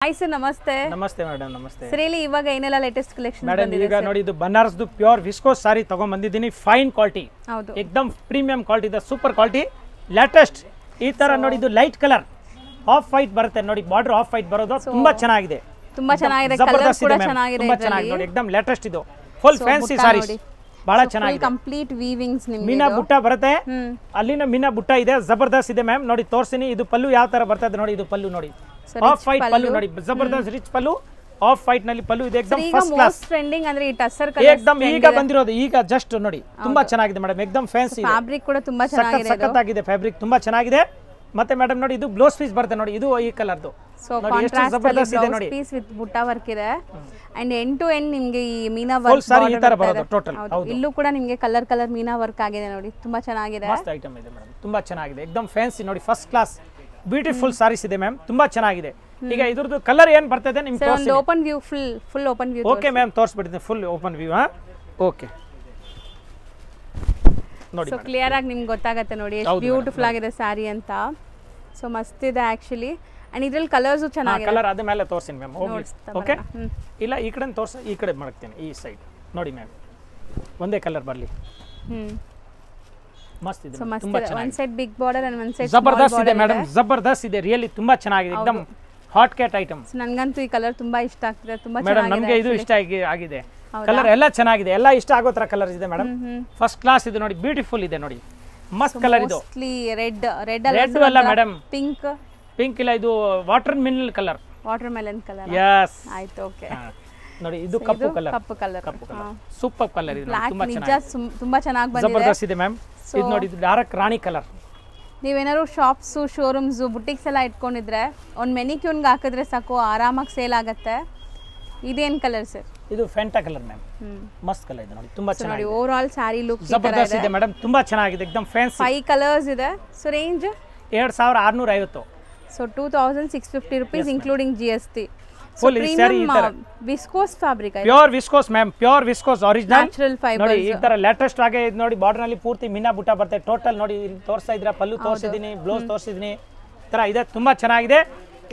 Hi sir, namaste. Namaste madam, namaste. Sir, ಇಲ್ಲಿ ಇವಾಗ ಏನೆಲ್ಲ ಲೇಟೆಸ್ಟ್ ಕಲೆಕ್ಷನ್ ಮೇಡಮ್ ಈಗ ನೋಡಿ ಇದು ಬನಾರಸ್ದು ಪ್ಯೂರ್ ವಿಸ್ಕೋಸ್ ಸಾರಿ ತಗೊಂಡ್ ಬಂದಿದ್ದೀನಿ ಫೈನ್ ಕ್ವಾಲಿಟಿ ಹೌದು ಏಕದಮ್ ಪ್ರೀಮಿಯಂ ಕ್ವಾಲಿಟಿ ಇದೆ ಸೂಪರ್ ಕ್ವಾಲಿಟಿ ಲೇಟೆಸ್ಟ್ ಈ ತರ ನೋಡಿ ಇದು ಲೈಟ್ ಕಲರ್ ಆಫ್ ವೈಟ್ ಬರುತ್ತೆ ನೋಡಿ ಬಾರ್ಡರ್ ಆಫ್ ವೈಟ್ ಬರೋದು ತುಂಬಾ ಚೆನ್ನಾಗಿದೆ ಕಲರ್ ಕೂಡ ಚೆನ್ನಾಗಿದೆ ತುಂಬಾ ಚೆನ್ನಾಗಿದೆ ನೋಡಿ ಏಕದಮ್ ಲೇಟೆಸ್ಟ್ ಇದು ಫುಲ್ ಫ್ಯಾನ್ಸಿ ಸಾರೀಸ್ ಬಹಳ ಚೆನ್ನಾಗಿದೆ ಕಂಪ್ಲೀಟ್ ವೀವಿಂಗ್ಸ್ ನಿಮಗೆ ಮೀನಾ ಬುಟ್ಟ ಬರುತ್ತೆ ಅಲ್ಲಿನ ಮೀನಾ ಬುಟ್ಟ ಇದೆ ಜಬರ್ದಸ್ತ್ ಇದೆ ಮ್ಯಾಮ್ ನೋಡಿ ತೋರಿಸ್ತೀನಿ ಇದು ಪಲ್ಲು ಯಾವ ತರ ಬರ್ತದೆ ನೋಡಿ ಇದು ಪಲ್ಲು ನೋಡಿ ಆಫ್ ವೈಟ್ ಪಲ್ಲು ನೋಡಿ ಜಬರ್ದಸ್ತ್ ರಿಚ್ ಪಲ್ಲು ಆಫ್ ವೈಟ್ ನಲ್ಲಿ ಪಲ್ಲು ಇದೆ ಏಕದಮ್ ಫಸ್ಟ್ ಕ್ಲಾಸ್ ಟ್ರೆಂಡಿಂಗ್ ಅಂದ್ರೆ ಈ ಟಸರ್ ಕಲರ್ ಏಕದಮ್ ಈಗ ಬಂದಿರೋದು ಈಗ ಜಸ್ಟ್ ನೋಡಿ ತುಂಬಾ ಚೆನ್ನಾಗಿದೆ ಮೇಡಮ್ ಏಕದಮ್ ಫ್ಯಾನ್ಸಿ ಫ್ಯಾಬ್ರಿಕ್ ಕೂಡ ತುಂಬಾ ಚೆನ್ನಾಗಿದೆ ಸಖತ್ತಾಗಿದೆ ಫ್ಯಾಬ್ರಿಕ್ ತುಂಬಾ ಚೆನ್ನಾಗಿದೆ ಮತ್ತೆ ಮೇಡಮ್ ನೋಡಿ ಇದು ಬ್ಲೌಸ್ ಪೀಸ್ ಬರುತ್ತೆ ನೋಡಿ ಇದು ಈ ಕಲರ್ದು ಸೊ ಕಾಂಟ್ರಾಸ್ಟ್ ಇದೆ ನೋಡಿ ಪೀಸ್ ವಿತ್ ಬುಟ್ಟ ವರ್ಕ್ ಇದೆ ಅಂಡ್ ಎಂಡ್ ಟು ಎಂಡ್ ನಿಮಗೆ ಈ ಮೀನಾ ವರ್ಕ್ ಸಾರಿ ಈ ತರ ಬರೋದು ಟೋಟಲ್ ಇಲ್ಲೂ ಕೂಡ ನಿಮಗೆ ಕಲರ್ ಮೀನಾ ವರ್ಕ್ ಆಗಿದೆ ನೋಡಿ ತುಂಬಾ ಚೆನ್ನಾಗಿದೆ ಮಸ್ತ್ ಐಟಮ್ ಇದೆ ಮೇಡಮ್ ತುಂಬಾ ಚೆನ್ನಾಗಿದೆ ಏಕದಮ್ ಫ್ಯಾನ್ಸಿ ನೋಡಿ ಫಸ್ಟ್ ಕ್ಲಾಸ್ ಬ್ಯೂಟಿಫುಲ್ ಸಾರೀಸ್ ಇದೆ ಮ್ಯಾಮ್ ತುಂಬಾ ಚೆನ್ನಾಗಿದೆ ಈಗ ಇದ್ರದ್ದು ಕಲರ್ ಏನ್ ಬರ್ತದೆ ನಿಮಗೆ ಒಂದು open view full open view okay ma'am ತೋರಿಸ್ಬಿಡ್ತೀನಿ ಫುಲ್ ಓಪನ್ ವ್ಯೂ ಹಾ ಓಕೆ ನೋಡಿ ಸೊ ಕ್ಲಿಯರ್ ಆಗಿ ನಿಮ್ಗೆ ಗೊತ್ತಾಗುತ್ತೆ ನೋಡಿ ಎಷ್ಟು ಬ್ಯೂಟಿಫುಲ್ ಆಗಿದೆ ಸಾರಿ ಅಂತ ಸೊ ಮಸ್ತ್ ಇದೆ ಆಕ್ಚುಲಿ ಅಂಡ್ ಇದ್ರಲ್ಲಿ ಕಲರ್ಸ್ ಚೆನ್ನಾಗಿದೆ ಕಲರ್ ಅದ ಮೇಲೆ ತೋರಿಸ್ತೀನಿ ಮ್ಯಾಮ್ ಓಕೆ ಇಲ್ಲ ಈ ಕಡೆ ತೋರಿಸ ಈ ಕಡೆ ಮಾಡ್ತೀನಿ ಈ ಸೈಡ್ ನೋಡಿ ಮ್ಯಾಮ್ ಒಂದೇ ಕಲರ್ ಬರಲಿ ಮಸ್ತ್ ಇದೆ ತುಂಬಾ ಚೆನ್ನಾಗಿದೆ one side big border and one side ಜಬರ್ದಸ್ತ್ ಇದೆ ಮೇಡಮ್ ಜಬರ್ದಸ್ತ್ ಇದೆ ರಿಯಲಿ ತುಂಬಾ ಚೆನ್ನಾಗಿದೆ ಏಕದಮ್ ಹಾಟ್ ಕ್ಯಾಟ್ ಐಟಮ್ ನನಗಂತೂ ಈ ಕಲರ್ ತುಂಬಾ ಇಷ್ಟ ಆಗ್ತಿದೆ ತುಂಬಾ ಮೇಡಮ್ ನಮಗೆ ಇದು ಇಷ್ಟ ಆಗಿದೆ ಕಲರ್ ಎಲ್ಲ ಚೆನ್ನಾಗಿದೆ ಎಲ್ಲ ಇಷ್ಟ ಆಗೋ ತರ ಕಲರ್ ಇದೆ ಮೇಡಮ್ ಫಸ್ಟ್ ಕ್ಲಾಸ್ ಇದೆ ನೋಡಿ ಬ್ಯೂಟಿಫುಲ್ ಇದೆ ನೋಡಿ ಮಸ್ತ್ ಕಲರ್ ಇದು ರೆಡ್ ಅಲ್ಲ ಮೇಡಮ್ ಪಿಂಕ್ ಇಲ್ಲ ಇದು water mineral colour watermelon colour yes ಆಯ್ತು ಓಕೆ ನೋಡಿ ಇದು ಕಪ್ಪು ಕಲರ್ ಸೂಪರ್ ಕಲರ್ ಇದೆ ತುಂಬಾ ಚೆನ್ನಾಗಿದೆ ತುಂಬಾ ಚೆನ್ನಾಗಿ ಬಂದಿದೆ ಜಬರ್ದಸ್ತ್ ಇದೆ ಮ್ಯಾಮ್ ಇದು ನೋಡಿ ಇದು ಡಾರ್ಕ್ ರಾಣಿ ಕಲರ್ ನೀವೇನಾದ್ರು ಶಾಪ್ಸ್ ಶೋರೂಮ್ಸ್ ಬುಟಿಕ್ಸ್ ಎಲ್ಲ ಇಟ್ಕೊಂಡಿದ್ರೆ ಒಂದು ಮೆನಿಕ್ಯೂನ್ಗೆ ಹಾಕಿದ್ರೆ ಸಾಕು ಆರಾಮಾಗಿ ಸೇಲ್ ಆಗುತ್ತೆ ಇದೇನ್ ಕಲರ್ ಸರ್ ಇದು ಫೆಂಟಾ ಕಲರ್ ಮ್ಯಾಮ್ ಮಸ್ತ್ ಕಲರ್ ಇದೆ ನೋಡಿ ತುಂಬಾ ಚೆನ್ನಾಗಿದೆ ನೋಡಿ ಓವರ್ ಆಲ್ ಸಾರಿ ಲುಕ್ ಜಬರ್ದಸ್ತ್ ಇದೆ ಮೇಡಮ್ ತುಂಬಾ ಚೆನ್ನಾಗಿದೆ ಏಕದಮ್ ಫ್ಯಾನ್ಸಿ 5 ಕಲರ್ಸ್ ಇದೆ so range 2650 so 2650 rupees including GST full sari viscose fabric pure viscose ma'am pure viscose original natural fibre ನೋಡಿ ಈ ತರ ಲೇಟೆಸ್ಟ್ ಆಗಿ ಇದು ನೋಡಿ ಬಾರ್ಡರ್ ನಲ್ಲಿ ಪೂರ್ತಿ ಮೀನಾ ಬುಟ್ಟ ಬರುತ್ತೆ ಟೋಟಲ್ ನೋಡಿ ತೋರಿಸ್ತಾ ಇದ್ರ ಪಲ್ಲು ತೋರಿಸಿದೀನಿ ಬ್ಲೌಸ್ ತೋರಿಸಿದೀನಿ ತರ ಇದೆ ತುಂಬಾ ಚೆನ್ನಾಗಿದೆ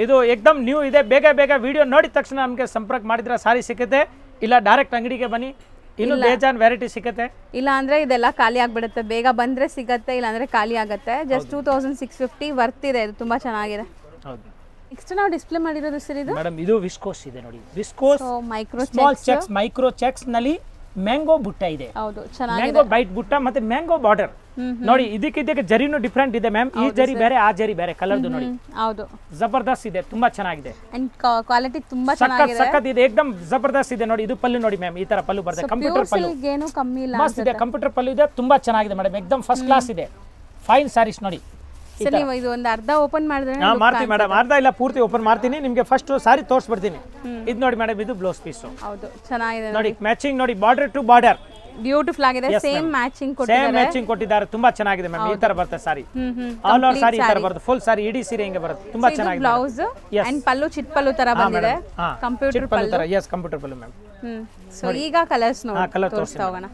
ಇದು ಏಕದಮ್ ನ್ಯೂ ಇದೆ ಬೇಗ ವಿಡಿಯೋ ನೋಡಿದ ತಕ್ಷಣ ನಮಗೆ ಸಂಪರ್ಕ ಮಾಡಿದ್ರೆ ಸಾರಿ ಸಿಗುತ್ತೆ ಇಲ್ಲ ಡೈರೆಕ್ಟ್ ಅಂಗಡಿಗೆ ಬನ್ನಿ ಇನ್ನು ಬೇಜಾನ್ ವೆರೈಟಿ ಸಿಗುತ್ತೆ ಇಲ್ಲ ಅಂದ್ರೆ ಇದೆಲ್ಲ ಖಾಲಿ ಆಗ್ಬಿಡುತ್ತೆ ಬೇಗ ಬಂದ್ರೆ ಸಿಗುತ್ತೆ ಇಲ್ಲ ಅಂದ್ರೆ ಖಾಲಿ ಆಗುತ್ತೆ ಜಸ್ಟ್ 2650 ವರ್ತ್ ಇದೆ ಇದು ತುಂಬಾ ಚೆನ್ನಾಗಿದೆ ಹೌದು ನೆಕ್ಸ್ಟ್ ನಾವು ಡಿಸ್ಪ್ಲೇ ಮಾಡಿರೋದು ಸರ್ ಇದು ಮೇಡಮ್ ಇದು ವಿಸ್ಕೋಸ್ ಇದೆ ನೋಡಿ viscose micro small cheques micro cheques ನಲ್ಲಿ ಮ್ಯಾಂಗೋ ಬುಟ್ಟ ಇದೆ ಹೌದು ಚೆನ್ನಾಗಿದೆ ಮ್ಯಾಂಗೋ ಬೈಟ್ ಬುಟ್ಟ ಮತ್ತೆ ಮ್ಯಾಂಗೋ ಬಾರ್ಡರ್ ನೋಡಿ ಇದಕ್ಕೆ ಜರಿನೂ ಡಿಫರೆಂಟ್ ಇದೆ ಮ್ಯಾಮ್ ಈ ಜರಿ ಬೇರೆ ಆ ಜರಿ ಬೇರೆ ಕಲರ್ದು ನೋಡಿ ಹೌದು ಜಬರ್ದಸ್ತ್ ಇದೆ ತುಂಬಾ ಚೆನ್ನಾಗಿದೆ ಅಂಡ್ ಕ್ವಾಲಿಟಿ ತುಂಬಾ ಚೆನ್ನಾಗಿದೆ ಸಖತ್ ಇದೆ ಏಕದಮ್ ಜಬರ್ದಸ್ತ್ ಇದೆ ನೋಡಿ ಇದು ಪಲ್ಲು ನೋಡಿ ಮ್ಯಾಮ್ ಈ ತರ ಪಲ್ಲು ಬರುತ್ತೆ ಕಂಪ್ಯೂಟರ್ ಪಲ್ಲು ಏನು ಕಮ್ಮಿ ಇಲ್ಲ ಮಸ್ತ್ ಇದೆ ಕಂಪ್ಯೂಟರ್ ಪಲ್ಲು ಇದೆ ತುಂಬಾ ಚೆನ್ನಾಗಿದೆ ಮೇಡಮ್ ಏಕದಮ್ ಫಸ್ಟ್ ಕ್ಲಾಸ್ ಇದೆ ಫೈನ್ ಸಾರೀಸ್ ನೋಡಿ ಸರ್ ನೀವು ಇದು ಒಂದು ಅರ್ಧ ಓಪನ್ ಮಾಡಿದ್ರೆ ನಾನು ಮಾಡ್ತೀನಿ ಮೇಡಮ್ ಅರ್ಧ ಇಲ್ಲ ಪೂರ್ತಿ ಓಪನ್ ಮಾಡ್ತೀನಿ ನಿಮಗೆ ಫಸ್ಟ್ ಸಾರಿ ತೋರಿಸ್ಬಿಡ್ತೀನಿ ಇದು ನೋಡಿ ಮೇಡಮ್ ಇದು ಬ್ಲೌಸ್ ಪೀಸ್ ಹೌದು ಚೆನ್ನಾಗಿದೆ ನೋಡಿ ಮ್ಯಾಚಿಂಗ್ ನೋಡಿ ಬಾರ್ಡರ್ ಟು ಬಾರ್ಡರ್ ಬ್ಯೂಟಿಫುಲ್ ಆಗಿದೆ ಸೇಮ್ ಮ್ಯಾಚಿಂಗ್ ಕೊಟ್ಟಿದ್ದಾರೆ ತುಂಬಾ ಚೆನ್ನಾಗಿದೆ ಮ್ಯಾಮ್ ಈ ತರ ಬರುತ್ತೆ ಸಾರಿ ಆಲ್ ಓವರ್ ಸಾರಿ ಈ ತರ ಬರುತ್ತೆ ಫುಲ್ ಸಾರಿ ಇಡೀ ಸೀರೆ ಹಿಂಗೆ ಬರುತ್ತೆ ತುಂಬಾ ಚೆನ್ನಾಗಿದೆ ಬ್ಲೌಸ್ ಅಂಡ್ ಪಲ್ಲು ಚಿಟ್ ಪಲ್ಲು ತರ ಬಂದಿದೆ ಕಂಪ್ಯೂಟರ್ ಪಲ್ಲು ತರ ಎಸ್ ಕಂಪ್ಯೂಟರ್ ಪಲ್ಲು ಮ್ಯಾಮ್ ಸೊ ಈಗ ಕಲರ್ಸ್ ನೋಡಿ ತೋರಿಸ್ತಾ ಹೋಗೋಣ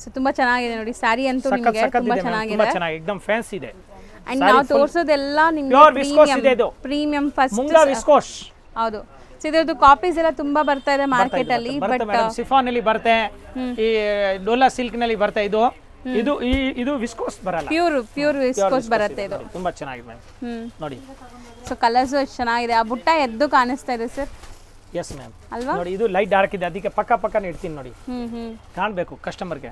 ಸೊ ತುಂಬಾ ಚೆನ್ನಾಗಿದೆ ನೋಡಿ ಸಾರಿ ಅಂತೂ ನಿಮಗೆ ತುಂಬಾ ಚೆನ್ನಾಗಿದೆ ಏಕದಮ್ ಫ್ಯಾನ್ಸಿ ಇದೆ ಅಂಡ್ ನಾವು ತೋರಿಸೋದೆಲ್ಲ ನಿಮಗೆ ಪ್ಯೂರ್ ವಿಸ್ಕೋಸ್ ಇದೆ ಇದು ಪ್ರೀಮಿಯಂ ಫಸ್ಟ್ ಮುಂಗಾ ವಿಸ್ಕೋಸ್ ಹೌದು ಸೊ ಇದರದ್ದು ಕಾಪೀಸ್ ಎಲ್ಲ ತುಂಬಾ ಬರ್ತಾ ಇದೆ ಮಾರ್ಕೆಟ್ ಅಲ್ಲಿ ಬಟ್ ಸಿಫಾನ್ ಅಲ್ಲಿ ಬರುತ್ತೆ ಈ ಡೋಲಾ ಸಿಲ್ಕ್ ನಲ್ಲಿ ಬರುತ್ತೆ ಇದು ಇದು ವಿಸ್ಕೋಸ್ ಬರಲ್ಲ ಪ್ಯೂರ್ ವಿಸ್ಕೋಸ್ ಬರುತ್ತೆ ಇದು ತುಂಬಾ ಚೆನ್ನಾಗಿದೆ ಮ್ಯಾಮ್ ನೋಡಿ ಸೊ ಕಲರ್ಸ್ ಎಷ್ಟು ಚೆನ್ನಾಗಿದೆ ಆ ಬುಟ್ಟ ಎದ್ದು ಕಾಣಿಸ್ತಾ ಇದೆ ಸರ್ ಎಸ್ ಮ್ಯಾಮ್ ಅಲ್ವಾ ನೋಡಿ ಇದು ಲೈಟ್ ಡಾರ್ಕ್ ಇದೆ ಅದಕ್ಕೆ ಪಕ್ಕ ಇಡ್ತೀನಿ ನೋಡಿ ಕಾಣಬೇಕು ಕಸ್ಟಮರ್ಗೆ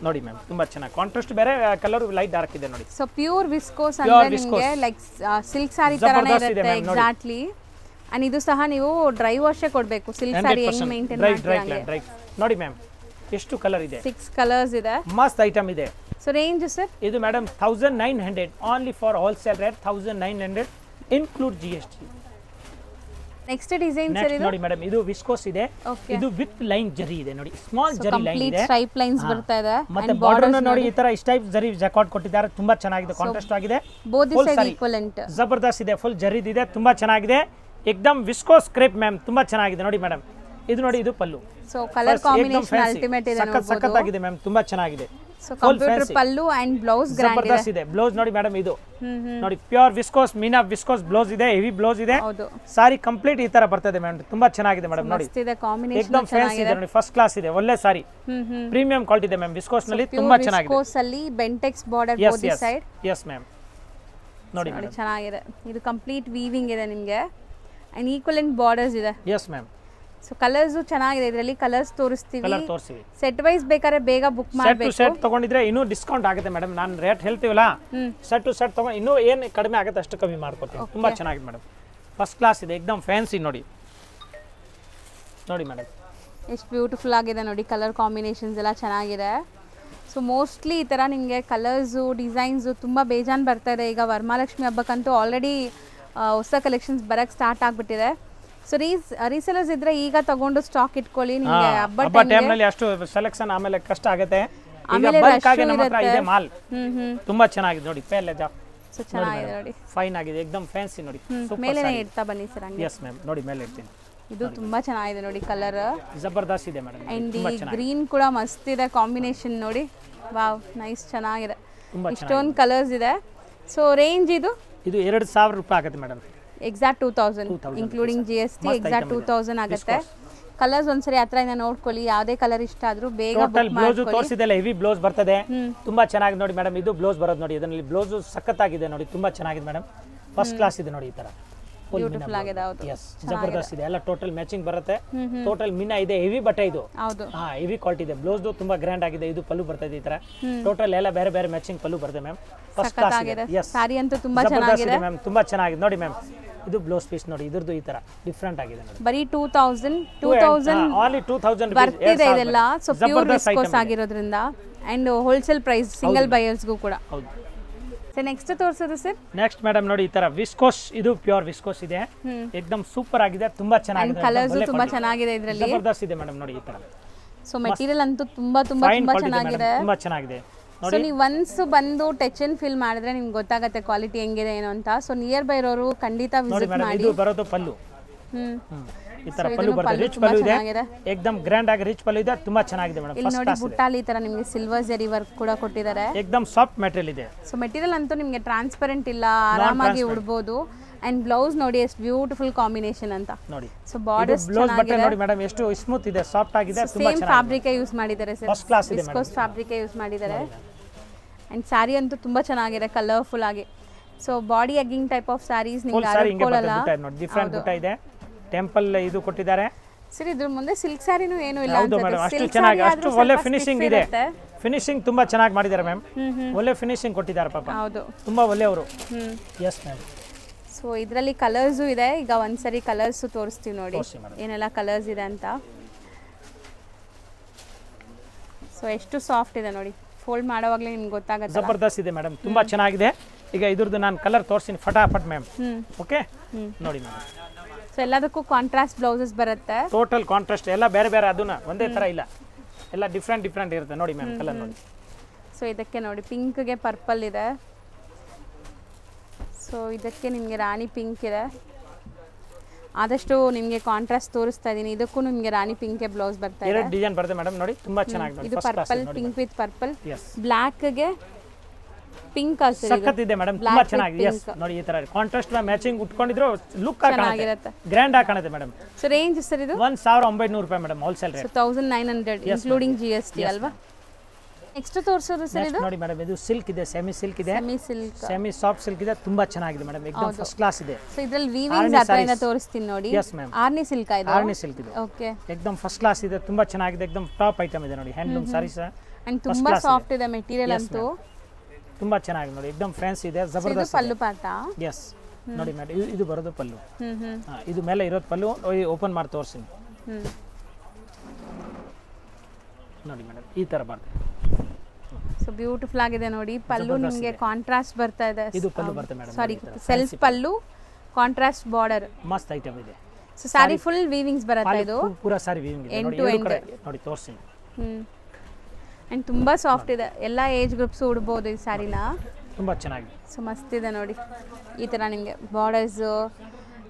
ನೋಡಿ ಮ್ಯಾಮ್ ತುಂಬಾ ಚೆನ್ನಾಗಿ ಕಾಂಟ್ರಾಸ್ಟ್ ಬೇರೆ ಕಲರ್ ಲೈಟ್ ಡಾರ್ಕ್ ಇದೆ ನೋಡಿ ಸೊ ಪ್ಯೂರ್ ವಿಸ್ಕೋಸ್ ಅಂದ್ರೆ ನಿಮಗೆ ಲೈಕ್ ಸಿಲ್ಕ್ ಸಾರಿ ತರನೇ ಇರುತ್ತೆ ಎಕ್ಸಾಕ್ಟ್ಲಿ ಅಂಡ್ ಇದು ಸಹ ನೀವು ಡ್ರೈ ವಾಶ್ ಕೊಡಬೇಕು ಸಿಲ್ಕ್ ಸಾರಿ ಹೆಂಗ್ ಮೇಂಟೈನ್ ಮಾಡ್ತೀರಾ ನೋಡಿ ಮ್ಯಾಮ್ ಎಷ್ಟು ಕಲರ್ ಇದೆ 6 ಕಲರ್ಸ್ ಇದೆ ಮಸ್ತ್ ಐಟಮ್ ಇದೆ ಸೊ ರೇಂಜ್ ಸರ್ ಇದು madam 1900 only for wholesale rate 1900 include GST next design sir ಇದು ನೋಡಿ ಮೇಡಂ ಇದು ವಿಸ್ಕೋಸ್ ಇದೆ ಇದು ವಿತ್ ಲೈನ್ ಜರಿ ಇದೆ ನೋಡಿ ಸ್ಮಾಲ್ ಜರಿ ಲೈನ್ ಇದೆ ಸ್ಟ್ರೈಪ್ ಲೈನ್ಸ್ ಬರ್ತಾ ಇದೆ ಮತ್ತೆ ಬಾರ್ಡರ್ ನೋಡಿ ಈ ತರ ಸ್ಟೈಪ್ ಜರಿ ಜಾಕಾಟ್ ಕೊಟ್ಟಿದ್ದಾರೆ ತುಂಬಾ ಚೆನ್ನಾಗಿದೆ ಕಾಂಟ್ರಾಸ್ಟ್ ಆಗಿದೆ ಬೋತ್ ಸೈಡ್ ಈಕ್ವಲೆಂಟ್ ಜಬರ್ದಸ್ತ್ ಇದೆ ಫುಲ್ ಜರಿ ಇದೆ ತುಂಬಾ ಚೆನ್ನಾಗಿದೆ ಏಕದಮ್ ವಿಸ್ಕೋಸ್ ಕ್ರೇಪ್ ಮ್ಯಾಮ್ ತುಂಬಾ ಚೆನ್ನಾಗಿದೆ ನೋಡಿ ಮೇಡಂ ಇದು ನೋಡಿ ಇದು ಪಲ್ಲು ಸೊ ಕಲರ್ ಕಾಂಬಿನೇಷನ್ ಅಲ್ಟಿಮೇಟ್ ಇದೆ ಸಖತ್ ಆಗಿದೆ ಮ್ಯಾಮ್ ತುಂಬಾ ಚೆನ್ನಾಗಿದೆ so computer pallu and blouse grand ಇದೆ. ಜಬರ್ದಸ್ತ್ ಇದೆ ಬ್ಲೌಸ್ ನೋಡಿ ಮೇಡಮ್. ಇದು ನೋಡಿ ಪ್ಯೂರ್ ವಿಸ್ಕೋಸ್ ಮೀನಾ ವಿಸ್ಕೋಸ್ ಬ್ಲೌಸ್ ಇದೆ, ಹೆವಿ ಬ್ಲೌಸ್ ಇದೆ. ಹೌದು, ಸಾರಿ ಕಂಪ್ಲೀಟ್ ಈ ತರ ಬರ್ತದೆ ಮೇಡಮ್. ತುಂಬಾ ಚೆನ್ನಾಗಿದೆ ಮೇಡಮ್. ನೋಡಿ ಮಸ್ತ್ ಇದೆ ಕಾಂಬಿನೇಷನ್, ಏಕದಮ್ ಫ್ಯಾನ್ಸಿ ಇದೆ ನೋಡಿ, ಫಸ್ಟ್ ಕ್ಲಾಸ್ ಇದೆ, ಒಳ್ಳೆ ಸಾರಿ, ಪ್ರೀಮಿಯಂ ಕ್ವಾಲಿಟಿ ಇದೆ ಮ್ಯಾಮ್. ವಿಸ್ಕೋಸ್ ನಲ್ಲಿ ತುಂಬಾ ಚೆನ್ನಾಗಿದೆ. ವಿಸ್ಕೋಸ್ ಅಲ್ಲಿ Bentex border both side. Yes ma'am, ನೋಡಿ ನೋಡಿ ಚೆನ್ನಾಗಿದೆ. ಇದು ಕಂಪ್ಲೀಟ್ ವೀವಿಂಗ್ ಇದೆ ನಿಮಗೆ ಅಂಡ್ ಈಕ್ವಲೆಂಟ್ ಬಾರ್ಡರ್ಸ್ ಇದೆ. Yes ma'am. ಸೊ ಕಲರ್ಸ್ ಚೆನ್ನಾಗಿದೆ, ಇದರಲ್ಲಿ ಕಲರ್ಸ್ ತೋರಿಸ್ತೀವಿ. ಕಲರ್ ತೋರಿಸ್ತೀವಿ. ಸೆಟ್ ವೈಸ್ ಬೇಕಾದ್ರೆ ಬೇಗ ಬುಕ್ ಮಾಡಬೇಕು. ಸೆಟ್ ತಗೊಂಡಿದ್ರೆ ಇನ್ನೂ ಡಿಸ್ಕೌಂಟ್ ಆಗುತ್ತೆ ಮೇಡಮ್. ನಾನು ರೇಟ್ ಹೇಳ್ತೀವಲ್ಲ, ಸೆಟ್ ಟು ಸೆಟ್ ತಗೊಂಡು ಇನ್ನೂ ಏನು ಕಡಿಮೆ ಆಗುತ್ತೆ ಅಷ್ಟು ಕಮ್ಮಿ ಮಾಡ್ಕೊಡ್ತೀನಿ. ತುಂಬಾ ಚೆನ್ನಾಗಿದೆ ಮೇಡಮ್, ಫಸ್ಟ್ ಕ್ಲಾಸ್ ಇದೆ, ಏಕದಮ್ ಫ್ಯಾನ್ಸಿ. ನೋಡಿ ನೋಡಿ ಮೇಡಮ್ ಎಷ್ಟು ಬ್ಯೂಟಿಫುಲ್ ಆಗಿದೆ ನೋಡಿ, ಕಲರ್ ಕಾಂಬಿನೇಷನ್ಸ್ ಎಲ್ಲ ಚೆನ್ನಾಗಿದೆ. ಸೊ ಮೋಸ್ಟ್ಲಿ ಈ ಥರ ನಿಮಗೆ ಕಲರ್ಸು ಡಿಸೈನ್ಸು ತುಂಬ ಬೇಜಾನ್ ಬರ್ತಾ ಇದೆ. ಈಗ ವರಮಹಾಲಕ್ಷ್ಮಿ ಹಬ್ಬಕ್ಕಂತೂ ಆಲ್ರೆಡಿ ಹೊಸ ಕಲೆಕ್ಷನ್ಸ್ ಬರೋಕ್ಕೆ ಸ್ಟಾರ್ಟ್ ಆಗಿಬಿಟ್ಟಿದೆ. ಸೊ ರೀಸೆಲರ್ಸ್ ಇದ್ರೆ ಈಗ ತಗೊಂಡು ಸ್ಟಾಕ್ ಇಟ್ಕೊಳ್ಳಿ, ನಿಮಗೆ ಹಬ್ಬ ಟೈಮ್ನಲ್ಲಿ ಅಷ್ಟು ಸೆಲೆಕ್ಷನ್ ಆಮೇಲೆ ಕಷ್ಟ ಆಗುತ್ತೆ. ಈಗ ಬಲ್ಕ್ ಆಗಿ ನಮ್ಮ ಹತ್ರ ಇದೆ ಮಾಲ್. ತುಂಬಾ ಚೆನ್ನಾಗಿದೆ ನೋಡಿ, ಪೇಲೆ ಜಾ ಸೊ ಚೆನ್ನಾಗಿದೆ ನೋಡಿ, ಫೈನ್ ಆಗಿದೆ, ಏಕದಮ್ ಫ್ಯಾನ್ಸಿ ನೋಡಿ. ಮೇಲೆನೇ ಇಡ್ತಾ ಬನ್ನಿ ಸರ್ ಹಂಗೆ. ಎಸ್ ಮ್ಯಾಮ್, ನೋಡಿ ಮೇಲೆ ಇಡ್ತೀನಿ. ಇದು ತುಂಬಾ ಚೆನ್ನಾಗಿದೆ ನೋಡಿ, ಕಲರ್ ಜಬರ್ದಸ್ತ್ ಇದೆ ಮೇಡಮ್. ಅಂಡ್ ಈ ಗ್ರೀನ್ ಕೂಡ ಮಸ್ತ್ ಇದೆ ಕಾಂಬಿನೇಷನ್ ನೋಡಿ. ವಾವ್, ನೈಸ್, ಚೆನ್ನಾಗಿದೆ. ಇಷ್ಟೊಂದು ಕಲರ್ಸ್ ಇದೆ. ಸೊ ರೇಂಜ್ ಇದು 2000 ರೂಪಾಯಿ ಆಗುತ್ತೆ madam. Exact 2000 including GST, exact 2000 ಆಗುತ್ತೆ. ಕಲರ್ಸ್ ಒಂದ್ಸರಿ ಹತ್ರದಿಂದ ನೋಡ್ಕೊಳ್ಳಿ, ಯಾವುದೇ ಕಲರ್ ಇಷ್ಟ ಆದ್ರೂ ಬೇಗ ಟೋಟಲ್ ಬ್ಲೌಸ್ ತೋರಿಸಿದೆಲ್ಲ ಹೆವಿ ಬ್ಲೌಸ್ ಬರ್ತದೆ. ತುಂಬಾ ಚೆನ್ನಾಗಿದೆ ನೋಡಿ ಮೇಡಮ್. ಇದು ಬ್ಲೌಸ್ ಬರೋದು ನೋಡಿ, ಇದರಲ್ಲಿ ಬ್ಲೌಸ್ ಸಖತ್ತಾಗಿದೆ ನೋಡಿ, ತುಂಬಾ ಚೆನ್ನಾಗಿದೆ ಮೇಡಮ್. ಫಸ್ಟ್ ಕ್ಲಾಸ್ ಇದೆ ನೋಡಿ, ಈ ತರ ಬ್ಯೂಟಿಫುಲ್ ಆಗಿದೆ. ಹೌದು, ಎಸ್ ಜಬರ್ದಸ್ತ್ ಇದೆ, ಎಲ್ಲ ಟೋಟಲ್ ಮ್ಯಾಚಿಂಗ್ ಬರುತ್ತೆ. ಟೋಟಲ್ ಮೀನಾ ಇದೆ, ಹೆವಿ ಬಟ್ಟೆ ಇದು. ಹೌದು, ಹಾ, ಹೆವಿ ಕ್ವಾಲಿಟಿ ಇದೆ. ಬ್ಲೌಸ್ ತುಂಬಾ ಗ್ರ್ಯಾಂಡ್ ಆಗಿದೆ. ಇದು ಪಲ್ಲು ಬರ್ತದೆ ಈ ತರ. ಟೋಟಲ್ ಎಲ್ಲ ಬೇರೆ ಬೇರೆ ಮ್ಯಾಚಿಂಗ್ ಪಲ್ಲು ಬರುತ್ತೆ ಮ್ಯಾಮ್. ಫಸ್ಟ್ ಕ್ಲಾಸ್ ಇದೆ. ಎಸ್, ಸಾರಿ ಅಂತೂ ತುಂಬಾ ಚೆನ್ನಾಗಿದೆ ಮ್ಯಾಮ್, ತುಂಬಾ ಚೆನ್ನಾಗಿದೆ ನೋಡಿ ಮ್ಯಾಮ್. ಇದು ಬ್ಲೌಸ್ ಪೀಸ್ ನೋಡಿ, ಇದ್ರದ್ದು ಈ ತರ ಡಿಫರೆಂಟ್ ಆಗಿದೆ ನೋಡಿ. ಬರೀ 2000 ಓನ್ಲಿ 2000 ಬರ್ತಿದೆ ಇದೆಲ್ಲ. ಸೊ ಪ್ಯೂರ್ ವಿಸ್ಕೋಸ್ ಆಗಿರೋದ್ರಿಂದ ಅಂಡ್ ಹೋಲ್ಸೇಲ್ ಪ್ರೈಸ್ ಸಿಂಗಲ್ ಬಯರ್ಸ್ಗೂ ಕೂಡ. ಹೌದು ಸರ್, ನೆಕ್ಸ್ಟ್ ತೋರಿಸೋದು ಸರ್. ನೆಕ್ಸ್ಟ್ ಮೇಡಮ್ ನೋಡಿ, ಈ ತರ ವಿಸ್ಕೋಸ್, ಇದು ಪ್ಯೂರ್ ವಿಸ್ಕೋಸ್ ಇದೆ, ಏಕದಮ್ ಸೂಪರ್ ಆಗಿದೆ, ತುಂಬಾ ಚೆನ್ನಾಗಿದೆ. ಕಲರ್ಸ್ ತುಂಬಾ ಚೆನ್ನಾಗಿದೆ ಇದರಲ್ಲಿ, ಜಬರ್ದಸ್ತ್ ಇದೆ ಮೇಡಮ್ ನೋಡಿ ಈ ತರ. ಸೊ ಮೆಟೀರಿಯಲ್ ಅಂತೂ ತುಂಬಾ ತುಂಬಾ ತುಂಬಾ ಚೆನ್ನಾಗಿದೆ, ತುಂಬಾ ಚೆನ್ನಾಗಿದೆ. ಸೊ ನೀವು ಒನ್ಸ್ ಬಂದು ಟಚ್ ಅಂಡ್ ಫೀಲ್ ಮಾಡಿದ್ರೆ ನಿಮ್ಗೆ ಗೊತ್ತಾಗುತ್ತೆ ಕ್ವಾಲಿಟಿ ಹೆಂಗಿದೆ ಏನು ಅಂತ. ಸೊ ನಿಯರ್ ಬೈ ಇರೋರು ಖಂಡಿತ ವಿಸಿಟ್ ಮಾಡಿ. ಇದು ಬರೋದು ಪಲ್ಲು, ಈ ತರ ಪಲ್ಲು ಬರುತ್ತೆ, ರಿಚ್ ಪಲ್ಲು ಇದೆ, ಏಕದಮ್ ಗ್ರ್ಯಾಂಡ್ ಆಗಿ ರಿಚ್ ಪಲ್ಲು ಇದೆ, ತುಂಬಾ ಚೆನ್ನಾಗಿದೆ ಮೇಡಮ್. ಇಲ್ಲಿ ನೋಡಿ ಬುಟ್ಟಾಲಿ ಈ ತರ ನಿಮಗೆ ಸಿಲ್ವರ್ ಜರಿ ವರ್ಕ್ ಕೂಡ ಕೊಟ್ಟಿದ್ದಾರೆ, ಏಕದಮ್ ಸಾಫ್ಟ್ ಮೆಟೀರಿಯಲ್ ಇದೆ. ಸೊ ಮೆಟೀರಿಯಲ್ ಅಂತೂ ನಿಮಗೆ ಟ್ರಾನ್ಸ್ಪರೆಂಟ್ ಇಲ್ಲ, ಆರಾಮಾಗಿ ಉಡ್ಬೋದು. ಅಂಡ್ ಬ್ಲೌಸ್ ನೋಡಿ ಎಷ್ಟು ಬ್ಯೂಟಿಫುಲ್ ಕಾಂಬಿನೇಷನ್ ಅಂತ ನೋಡಿ. ಸೊ ಬಾರ್ಡರ್ಸ್ ಬ್ಲೌಸ್ ಬಟ್ಟೆ ನೋಡಿ ಮೇಡಮ್, ಎಷ್ಟು ಸ್ಮೂತ್ ಇದೆ, ಸಾಫ್ಟ್ ಆಗಿದೆ, ತುಂಬಾ ಚೆನ್ನಾಗಿದೆ. ಸೇಮ್ ಫ್ಯಾಬ್ರಿಕ್ ಯೂಸ್ ಮಾಡಿದ್ದಾರೆ ಸರ್, ಫಸ್ಟ್ ಕ್ಲಾಸ್ ಇದೆ ವಿಸ್ಕೋಸ್ ಫ್ಯಾಬ್ರಿಕ್ ಯೂಸ್ ಮಾಡಿದ್ದಾರೆ. ಅಂಡ್ ಸ್ಯಾರಿ ಅಂತೂ ತುಂಬಾ ಚೆನ್ನಾಗಿದೆ, ಕಲರ್ಫುಲ್ ಆಗಿ. So body hugging type of saris ನಿಮಗೆ ಅರಕೊಳ್ಳಲ್ಲ ನೋಡಿ, ಡಿಫರೆಂಟ್ ಬುಟ್ಟ ಇದೆ, ಟೆಂಪಲ್ ಇದು ಕೊಟ್ಟಿದ್ದಾರೆ. ಸರ್ ಇದ್ರ ಮುಂದೆ ಸಿಲ್ಕ್ ಸ್ಯಾರಿನೂ ಏನು ಇಲ್ಲ ಹೌದು ಮೇಡಮ್, ಅಷ್ಟು ಚೆನ್ನಾಗಿ, ಅಷ್ಟು ಒಳ್ಳೆ ಫಿನಿಶಿಂಗ್ ಇದೆ. ಫಿನಿಶಿಂಗ್ ತುಂಬಾ ಚೆನ್ನಾಗಿ ಮಾಡಿದ್ದಾರೆ ಮ್ಯಾಮ್, ಒಳ್ಳೆ ಫಿನಿಶಿಂಗ್ ಕೊಟ್ಟಿದ್ದಾರೆ ಪಾಪ. ಹೌದು, ತುಂಬಾ ಒಳ್ಳೆಯವರು. Yes ma'am. ಸೊ ಇದರಲ್ಲಿ ಕಲರ್ಸು ಇದೆ, ಈಗ ಒಂದ್ಸರಿ ಕಲರ್ಸು ತೋರಿಸ್ತೀವಿ ನೋಡಿ ಏನೆಲ್ಲ ಕಲರ್ಸ್ ಇದೆ ಅಂತ. ಸೊ ಎಷ್ಟು ಸಾಫ್ಟ್ ಇದೆ ನೋಡಿ, ಫೋಲ್ಡ್ ಮಾಡೋವಾಗಲೇ ನಿಮ್ಗೆ ಗೊತ್ತಾಗುತ್ತೆ. ಜಬರ್ದಸ್ತ್ ಇದೆ ಮೇಡಮ್, ತುಂಬಾ ಚೆನ್ನಾಗಿದೆ. ಈಗ ಇದ್ರದ್ದು ನಾನು ಕಲರ್ ತೋರಿಸ್ತೀನಿ ಫಟಾಫಟ್ ಮ್ಯಾಮ್. ಓಕೆ, ನೋಡಿ ಮ್ಯಾಮ್. ಸೊ ಎಲ್ಲದಕ್ಕೂ ಕಾಂಟ್ರಾಸ್ಟ್ ಬ್ಲೌಸಸ್ ಬರುತ್ತೆ, ಟೋಟಲ್ ಕಾಂಟ್ರಾಸ್ಟ್, ಎಲ್ಲ ಬೇರೆ ಬೇರೆ, ಅದನ್ನ ಒಂದೇ ತರ ಇಲ್ಲ, ಎಲ್ಲ ಡಿಫ್ರೆಂಟ್ ಡಿಫ್ರೆಂಟ್ ಇರುತ್ತೆ ನೋಡಿ ಮ್ಯಾಮ್, ಕಲರ್ ನೋಡಿ. ಸೊ ಇದಕ್ಕೆ ನೋಡಿ ಪಿಂಕ್ಗೆ ಪರ್ಪಲ್ ಇದೆ, ಸೊ ಇದಕ್ಕೆ ನಿಮಗೆ ರಾಣಿ ಪಿಂಕ್ ಇದೆ. ಆದಷ್ಟು ನಿಮಗೆ ಕಾಂಟ್ರಾಸ್ಟ್ ತೋರಿಸ್ತಾ ಇದ್ದೀನಿ. ಇದಕ್ಕೂ ನಿಮಗೆ ರಾಣಿ ಪಿಂಕ್ ಬ್ಲೌಸ್ ಬರ್ತಾ ಇದೆ, ಎರಡು ಡಿಸೈನ್ ಬರುತ್ತೆ ಮೇಡಮ್ ನೋಡಿ, ತುಂಬಾ ಚೆನ್ನಾಗಿದೆ. ಇದು purple, pink with purple, black ಗೆ ಪಿಂಕ್ ಸಖತ್ ಇದೆ ಮೇಡಮ್, ತುಂಬಾ ಚೆನ್ನಾಗಿದೆ. ಎಸ್ ನೋಡಿ, ಈ ತರ ಕಾಂಟ್ರಾಸ್ಟ್ ಮ್ಯಾಚಿಂಗ್ ಉಟ್ಕೊಂಡಿದ್ರು ಲುಕ್ ಚೆನ್ನಾಗಿರುತ್ತೆ, ಗ್ರ್ಯಾಂಡ್ ಆಗಿ ಕಾಣುತ್ತೆ ಮೇಡಮ್. ಸೊ ರೇಂಜ್ ಸರ್ ಇದು 1900 ರೂಪಾಯಿ madam, wholesale rate. 1900 including GST ಅಲ್ವಾ. ನೆಕ್ಸ್ಟ್ ತೋರಿಸೋದು ಸರ್ ಇದು ನೋಡಿ ಮೇಡಮ್, ಇದು ಸಿಲ್ಕ್ ಇದೆ, ಸೆಮಿ ಸಿಲ್ಕ್ ಇದೆ, ಸೆಮಿ ಸಾಫ್ಟ್ ಸಿಲ್ಕ್ ಇದೆ, ತುಂಬಾ ಚೆನ್ನಾಗಿದೆ ಮೇಡಮ್, ಏಕದಮ್ ಫಸ್ಟ್ ಕ್ಲಾಸ್ ಇದೆ. ಸೊ ಇದರಲ್ಲಿ ವೀವಿಂಗ್ ಹತ್ರದಿಂದ ತೋರಿಸ್ತೀನಿ ನೋಡಿ. ಎಸ್ ಮ್ಯಾಮ್, ಆರ್ನಿ ಸಿಲ್ಕ್ ಇದೆ, ಆರ್ನಿ ಸಿಲ್ಕ್ ಇದೆ. ಓಕೆ, ಏಕದಮ್ ಫಸ್ಟ್ ಕ್ಲಾಸ್ ಇದೆ, ತುಂಬಾ ಚೆನ್ನಾಗಿದೆ, ಏಕದಮ್ ಟಾಪ್ ಐಟಮ್ ಇದೆ ನೋಡಿ, ಹ್ಯಾಂಡ್ಲೂಮ್ ಸಾರೀಸ್. ಅಂಡ್ ತುಂಬಾ ಸಾಫ್ಟ್ ಇದೆ ಮೆಟೀರಿಯಲ್ ಅಂತೂ, ತುಂಬಾ ಚೆನ್ನಾಗಿದೆ ನೋಡಿ, ಏಕದಮ್ ಫ್ಯಾನ್ಸಿ ಇದೆ, ಜಬರ್ದಸ್ತ್. ಪಲ್ಲು ಪಾಟ. ಎಸ್ ನೋಡಿ ಮೇಡಮ್, ಇದು ಬರೋದು ಪಲ್ಲು, ಇದು ಮೇಲೆ ಇರೋದು ಪಲ್ಲು. ಓಪನ್ ಮಾಡಿ ತೋರಿಸ್ತೀನಿ ನೋಡಿ ಮೇಡಮ್, ಈ ತರ ಬರ್ತದೆ. ಸೊ ಬ್ಯೂಟಿಫುಲ್ ಆಗಿದೆ ನೋಡಿ, ಪಲ್ಲು ನಿಮಗೆ ಕಾಂಟ್ರಾಸ್ಟ್ ಬರ್ತಾ ಇದೆ. ಇದು ಪಲ್ಲು ಬರುತ್ತೆ ಮೇಡಮ್, ಸಾರಿ ಸೆಲ್ಫ್ ಪಲ್ಲು, ಕಾಂಟ್ರಾಸ್ಟ್ ಬಾರ್ಡರ್, ಮಸ್ತ್ ಐಟಮ್ ಇದೆ. ಸೊ ಸಾರಿ ಫುಲ್ ವೀವಿಂಗ್ಸ್ ಬರುತ್ತೆ, ಇದು ಪೂರಾ ಸಾರಿ ವೀವಿಂಗ್ ಇದೆ ನೋಡಿ, ತೋರಿಸ್ತೀನಿ. ಅಂಡ್ ತುಂಬಾ ಸಾಫ್ಟ್ ಇದೆ, ಎಲ್ಲ ಏಜ್ ಗ್ರೂಪ್ಸ್ ಉಡ್ಬೋದು ಈ ಸ್ಯಾರಿನ, ತುಂಬಾ ಚೆನ್ನಾಗಿದೆ. ಸೊ ಮಸ್ತ್ ಇದೆ ನೋಡಿ, ಈ ತರ ನಿಮಗೆ ಬಾರ್ಡರ್ಸ್,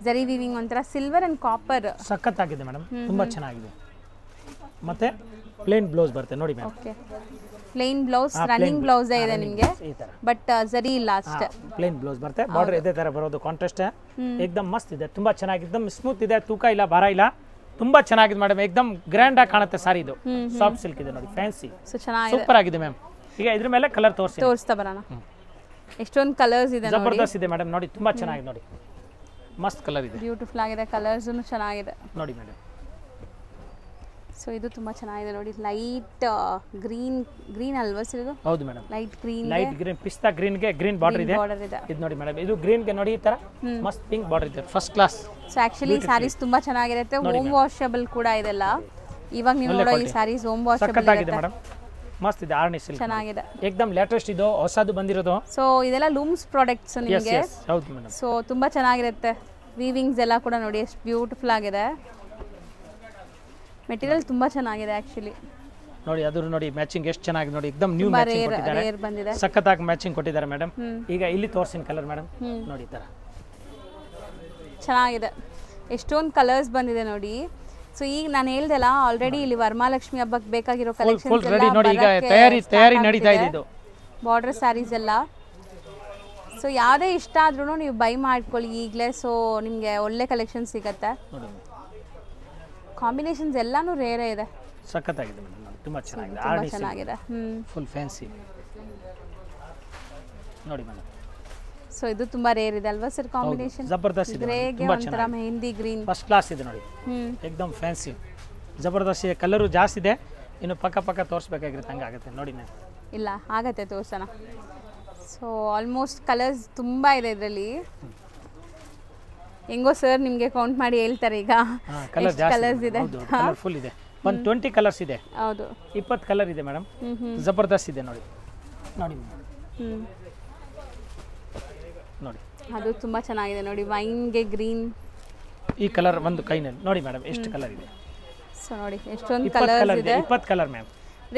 ಜರಿ ವೀವಿಂಗ್, ಒಂಥರ ಸಿಲ್ವರ್ ಅಂಡ್ ಕಾಪರ್, ಸಖತ್ ಆಗಿದೆ ಮೇಡಮ್, ತುಂಬಾ ಚೆನ್ನಾಗಿದೆ. ಮತ್ತೆ ಪ್ಲೇನ್ ಬ್ಲೌಸ್ ಬರುತ್ತೆ ನೋಡಿ ma'am. Okay, plain blouse, running blouse ಇದೆ ನಿಮಗೆ, ಈ ತರ ಬಟ್ ಜರಿ ಇಲ್ಲ ಅಷ್ಟೇ. ಪ್ಲೇನ್ ಬ್ಲೌಸ್ ಬರುತ್ತೆ, ಬಾರ್ಡರ್ ಇದೇ ತರ ಬರೋದು, ಕಾಂಟ್ರಾಸ್ಟ್ ಏಕದಮ್ ಮಸ್ತ್ ಇದೆ, ತುಂಬಾ ಚೆನ್ನಾಗಿ ಎಕ್ದಮ್ ಸ್ಮೂತ್ ಇದೆ, ತೂಕ ಇಲ್ಲ, ಭಾರ ಇಲ್ಲ, ತುಂಬಾ ಚೆನ್ನಾಗಿದೆ ಮೇಡಮ್, ಏಕದಮ್ ಗ್ರ್ಯಾಂಡ್ ಆಗಿ ಕಾಣುತ್ತೆ ಸಾರಿ. ಇದು ಸಾಫ್ಟ್ ಸಿಲ್ಕ್ ಇದೆ ನೋಡಿ, ಫ್ಯಾನ್ಸಿ ಸೂಪರ್ ಆಗಿದೆ ಮ್ಯಾಮ್. ಈಗ ಇದ್ರ ಮೇಲೆ ಕಲರ್ ತೋರಿಸ್ತಾ ಬರೋಣ. ಎಷ್ಟೊಂದು ಕಲರ್ಸ್ ಇದೆ, ಜಬರ್ದಸ್ತ್ ಇದೆ ಮೇಡಮ್ ನೋಡಿ, ತುಂಬಾ ಚೆನ್ನಾಗಿದೆ ನೋಡಿ, ಮಸ್ತ್ ಕಲರ್ ಇದೆ, ಬ್ಯೂಟಿಫುಲ್ ಆಗಿದೆ, ಕಲರ್ಸ್ ಚೆನ್ನಾಗಿದೆ ನೋಡಿ ಮೇಡಮ್. ಸೊ ಇದು ತುಂಬಾ ಚೆನ್ನಾಗಿದೆ ನೋಡಿ, ಲೈಟ್ ಗ್ರೀನ್ ಅಲ್ವಾ ಸರ್ ಇದು? ಹೌದು ಮೇಡಮ್, ಲೈಟ್ ಗ್ರೀನ್ ಪಿಸ್ತಾ ಗ್ರೀನ್ ಗೆ ಗ್ರೀನ್ ಬಾರ್ಡರ್ ಇದೆ. ಇದು ನೋಡಿ ಮೇಡಮ್, ಇದು ಗ್ರೀನ್ ಗೆ ನೋಡಿ ಈ ತರ ಮಸ್ತ್ ಪಿಂಕ್ ಬಾರ್ಡರ್ ಇದೆ, first class. So actually sarees ತುಂಬಾ ಚೆನ್ನಾಗಿರುತ್ತೆ, ಹೋಮ್ ವಾಷಬಲ್ ಕೂಡ ಇದೆಲ್ಲ. ಇವಾಗ ನೀವು ನೋಡೋ ಈ ಸ್ಯಾರೀಸ್ ಹೋಮ್ ವಾಷಬಲ್ ಆಗಿದೆ ಮೇಡಮ್, ಮಸ್ತ್ ಇದೆ, ಆರ್ನಿ ಸಿಲ್ಕ್ ಚೆನ್ನಾಗಿದೆ, ಏಕದಮ್ ಲೇಟೆಸ್ಟ್ ಇದು, ಹೊಸದು ಬಂದಿರೋದು. ಸೊ ಇದೆಲ್ಲ ಲೂಮ್ಸ್ ಪ್ರಾಡಕ್ಟ್ಸ್ ನಿಮಗೆ. ಹೌದು ಮೇಡಮ್. ಸೊ ತುಂಬಾ ಚೆನ್ನಾಗಿರುತ್ತೆ, ವೀವಿಂಗ್ಸ್ ಎಲ್ಲ ಕೂಡ ನೋಡಿ ಎಷ್ಟು ಬ್ಯೂಟಿಫುಲ್ ಆಗಿದೆ, ಮೆಟೀರಿಯಲ್ ತುಂಬಾ ಚೆನ್ನಾಗಿದೆ ಆಕ್ಚುಲಿ ನೋಡಿ. ಅದು ನೋಡಿ ಮ್ಯಾಚಿಂಗ್ ಎಷ್ಟು ಚೆನ್ನಾಗಿದೆ ನೋಡಿ, ಏಕದಮ್ ನ್ಯೂ ಮ್ಯಾಚಿಂಗ್ ಕೊಟ್ಟಿದ್ದಾರೆ, ಸಖತ್ತಾಗಿ ಮ್ಯಾಚಿಂಗ್ ಕೊಟ್ಟಿದ್ದಾರೆ ಮೇಡಮ್. ಈಗ ಇಲ್ಲಿ ತೋರಿಸಿನ ಕಲರ್ ಮೇಡಮ್ ನೋಡಿ, ಈ ತರ ಚೆನ್ನಾಗಿದೆ, ಎಷ್ಟೊಂದು ಕಲರ್ಸ್ ಬಂದಿದೆ ನೋಡಿ. ಸೊ ಈಗ ನಾನು ಹೇಳ್ದಲ್ಲ ಆಲ್ರೆಡಿ ಇಲ್ಲಿ ವರಮಹಾಲಕ್ಷ್ಮಿ ಹಬ್ಬಕ್ಕೆ ಬೇಕಾಗಿರೋ ಕಲೆಕ್ಷನ್ಸ್ ರೆಡಿ ನೋಡಿ, ಈಗ ತಯಾರಿ ನಡೀತಾ ಇದೆ, ಇದು ಬಾರ್ಡರ್ ಸ್ಯಾರೀಸ್ ಎಲ್ಲ. ಸೊ ಯಾವುದೇ ಇಷ್ಟ ಆದ್ರೂ ನೀವು ಬೈ ಮಾಡ್ಕೊಳ್ಳಿ ಈಗಲೇ, ಸೊ ನಿಮಗೆ ಒಳ್ಳೆ ಕಲೆಕ್ಷನ್ ಸಿಗುತ್ತೆ. ಕಾಂಬಿನೇಷನ್ಸ್ ಎಲ್ಲಾನು ರೇರ್ ಇದೆ, ಸಖತ್ತಾಗಿದೆ ಮೇಡಮ್, ತುಂಬಾ ಚೆನ್ನಾಗಿದೆ, ಚೆನ್ನಾಗಿದೆ, ಫುಲ್ ಫ್ಯಾನ್ಸಿ ನೋಡಿ ಮೇಡಮ್. ಸೊ ಇದು ತುಂಬಾ ರೇರ್ ಇದೆ ಅಲ್ವಾ ಸರ್ ಕಾಂಬಿನೇಷನ್? ಜಬರ್ದಸ್ತ್ ಇದೆ, ತುಂಬಾ ಚೆನ್ನಾಗಿದೆ, ಮೆಹಂದಿ ಗ್ರೀನ್ ಫಸ್ಟ್ ಕ್ಲಾಸ್ ಇದೆ ನೋಡಿ, ಏಕದಮ್ ಫ್ಯಾನ್ಸಿ ಜಬರ್ದಸ್ತ್ ಇದೆ, ಕಲರು ಜಾಸ್ತಿ ಇದೆ, ಇನ್ನು ಪಕ್ಕ ತೋರಿಸ್ಬೇಕಾಗಿರುತ್ತೆ, ಹಂಗಾಗುತ್ತೆ ನೋಡಿ ಮ್ಯಾಮ್. ಇಲ್ಲ ಆಗತ್ತೆ ತೋರ್ಸೋಣ. ಸೊ ಆಲ್ಮೋಸ್ಟ್ ಕಲರ್ಸ್ ತುಂಬಾ ಇದೆ ಇದರಲ್ಲಿ, ಹೆಂಗೋ ಸರ್ ನಿಮಗೆ ಕೌಂಟ್ ಮಾಡಿ ಹೇಳ್ತಾರೆ ಈಗ ಕಲರ್ಸ್ ಇದೆ. ಫುಲ್ ಇದೆ, ಒಂದು 20 ಕಲರ್ಸ್ ಇದೆ, ಹೌದು 20 ಕಲರ್ ಇದೆ ಮೇಡಮ್, ಜಬರ್ದಸ್ತ್ ಇದೆ ನೋಡಿ ನೋಡಿ ನೋಡಿ, ಅದು ತುಂಬಾ ಚೆನ್ನಾಗಿದೆ ನೋಡಿ, ವೈನ್ಗೆ ಗ್ರೀನ್ ಈ ಕಲರ್ ಒಂದು ಕೈನಲ್ಲಿ ನೋಡಿ ಮೇಡಮ್, ಎಷ್ಟು ಕಲರ್ ಇದೆ. ಸೊ ನೋಡಿ ಎಷ್ಟೊಂದು ಕಲರ್ಸ್ ಇದೆ, 20 ಕಲರ್ ಮ್ಯಾಮ್.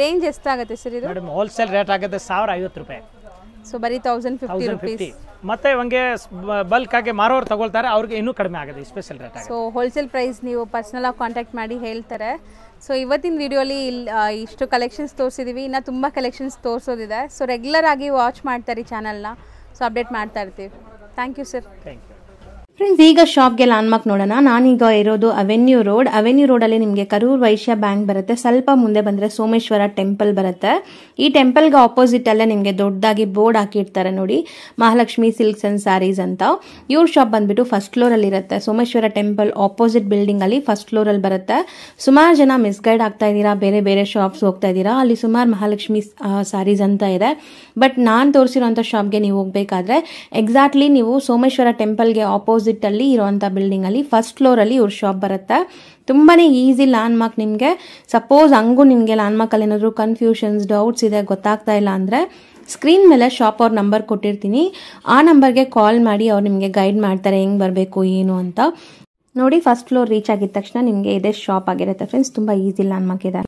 ರೇಂಜ್ ಎಷ್ಟಾಗುತ್ತೆ ಸರ್ ಇದು? ಮೇಡಮ್ ಹೋಲ್ಸೇಲ್ ರೇಟ್ ಆಗುತ್ತೆ 1050 ರೂಪಾಯಿ. ಸೊ ಬರೀ 1050 ರೂಪೀಸ್. ಮತ್ತೆ ಹಂಗೆ ಬಲ್ಕ್ ಆಗಿ ಮಾರೋರು ತಗೊಳ್ತಾರೆ, ಅವ್ರಿಗೆ ಇನ್ನೂ ಕಡಿಮೆ ಆಗುತ್ತೆ, ಸ್ಪೆಷಲ್ ರೇಟ್ ಆಗುತ್ತೆ. ಸೊ ಹೋಲ್ಸೇಲ್ ಪ್ರೈಸ್ ನೀವು ಪರ್ಸನಲ್ ಆಗಿ ಕಾಂಟ್ಯಾಕ್ಟ್ ಮಾಡಿ ಹೇಳ್ತಾರೆ. ಸೊ ಇವತ್ತಿನ ವಿಡಿಯೋಲಿ ಇಷ್ಟು ಕಲೆಕ್ಷನ್ಸ್ ತೋರಿಸಿದ್ದೀವಿ, ಇನ್ನು ತುಂಬ ಕಲೆಕ್ಷನ್ಸ್ ತೋರಿಸೋದಿದೆ. ಸೊ ರೆಗ್ಯುಲರ್ ಆಗಿ ವಾಚ್ ಮಾಡ್ತಾರೆ ಚಾನಲ್ನ, ಸೊ ಅಪ್ಡೇಟ್ ಮಾಡ್ತಾ ಇರ್ತೀವಿ. Thank you sir. Thank you friends. ಈಗ ಶಾಪ್ಗೆ ಲ್ಯಾಂಡ್ಮಾರ್ಕ್ ನೋಡೋಣ. ನಾನೀಗ ಇರೋದು ಅವೆನ್ಯೂ ರೋಡಲ್ಲಿ ನಿಮಗೆ ಕರೂರ್ ವೈಶ್ಯ ಬ್ಯಾಂಕ್ ಬರುತ್ತೆ, ಸ್ವಲ್ಪ ಮುಂದೆ ಬಂದರೆ ಸೋಮೇಶ್ವರ ಟೆಂಪಲ್ ಬರುತ್ತೆ. ಈ ಟೆಂಪಲ್ಗೆ ಆಪೋಸಿಟ್ ಅಲ್ಲೇ ನಿಮಗೆ ದೊಡ್ಡದಾಗಿ ಬೋರ್ಡ್ ಹಾಕಿರ್ತಾರೆ ನೋಡಿ, ಮಹಾಲಕ್ಷ್ಮಿ ಸಿಲ್ಕ್ಸ್ ಅಂಡ್ ಸ್ಯಾರೀಸ್ ಅಂತ. ಇವ್ರ ಶಾಪ್ ಬಂದ್ಬಿಟ್ಟು ಫಸ್ಟ್ ಫ್ಲೋರಲ್ಲಿ ಇರುತ್ತೆ, ಸೋಮೇಶ್ವರ ಟೆಂಪಲ್ ಆಪೋಸಿಟ್ ಬಿಲ್ಡಿಂಗ್ ಅಲ್ಲಿ ಫಸ್ಟ್ ಫ್ಲೋರಲ್ಲಿ ಬರುತ್ತೆ. ಸುಮಾರು ಜನ ಮಿಸ್ಗೈಡ್ ಆಗ್ತಾ ಇದ್ದೀರಾ, ಬೇರೆ ಬೇರೆ ಶಾಪ್ಸ್ ಹೋಗ್ತಾ ಇದ್ದೀರಾ, ಅಲ್ಲಿ ಸುಮಾರು ಮಹಾಲಕ್ಷ್ಮಿ ಸ್ಯಾರೀಸ್ ಅಂತ ಇದೆ. ಬಟ್ ನಾನು ತೋರಿಸಿರೋಂಥ ಶಾಪ್ಗೆ ನೀವು ಹೋಗ್ಬೇಕಾದ್ರೆ ಎಕ್ಸಾಕ್ಟ್ಲಿ ನೀವು ಸೋಮೇಶ್ವರ ಟೆಂಪಲ್ಗೆ ಆಪೋಸಿಟ್ ಅಲ್ಲಿ ಇರುವಂತ ಬಿಲ್ಡಿಂಗ್ ಅಲ್ಲಿ ಫಸ್ಟ್ ಫ್ಲೋರ್ ಅಲ್ಲಿ ಇವ್ರ ಶಾಪ್ ಬರುತ್ತೆ. ತುಂಬಾನೇ ಈಸಿ ಲ್ಯಾಂಡ್ ಮಾರ್ಕ್ ನಿಮಗೆ. ಸಪೋಸ್ ಹಂಗೂ ನಿಮಗೆ ಲ್ಯಾಂಡ್ ಮಾರ್ಕ್ ಅಲ್ಲಿ ಏನಾದ್ರು ಕನ್ಫ್ಯೂಷನ್ಸ್ ಡೌಟ್ಸ್ ಇದೆ, ಗೊತ್ತಾಗ್ತಾ ಇಲ್ಲ ಅಂದ್ರೆ ಸ್ಕ್ರೀನ್ ಮೇಲೆ ಶಾಪ್ ಅವ್ರ ನಂಬರ್ ಕೊಟ್ಟಿರ್ತೀನಿ, ಆ ನಂಬರ್ಗೆ ಕಾಲ್ ಮಾಡಿ ಅವ್ರು ನಿಮಗೆ ಗೈಡ್ ಮಾಡ್ತಾರೆ ಹೆಂಗ್ ಬರಬೇಕು ಏನು ಅಂತ. ನೋಡಿ ಫಸ್ಟ್ ಫ್ಲೋರ್ ರೀಚ್ ಆಗಿದ ತಕ್ಷಣ ನಿಮಗೆ ಇದೇ ಶಾಪ್ ಆಗಿರುತ್ತೆ ಫ್ರೆಂಡ್ಸ್, ತುಂಬಾ ಈಸಿ ಲ್ಯಾಂಡ್ ಮಾರ್ಕ್ ಇದೆ.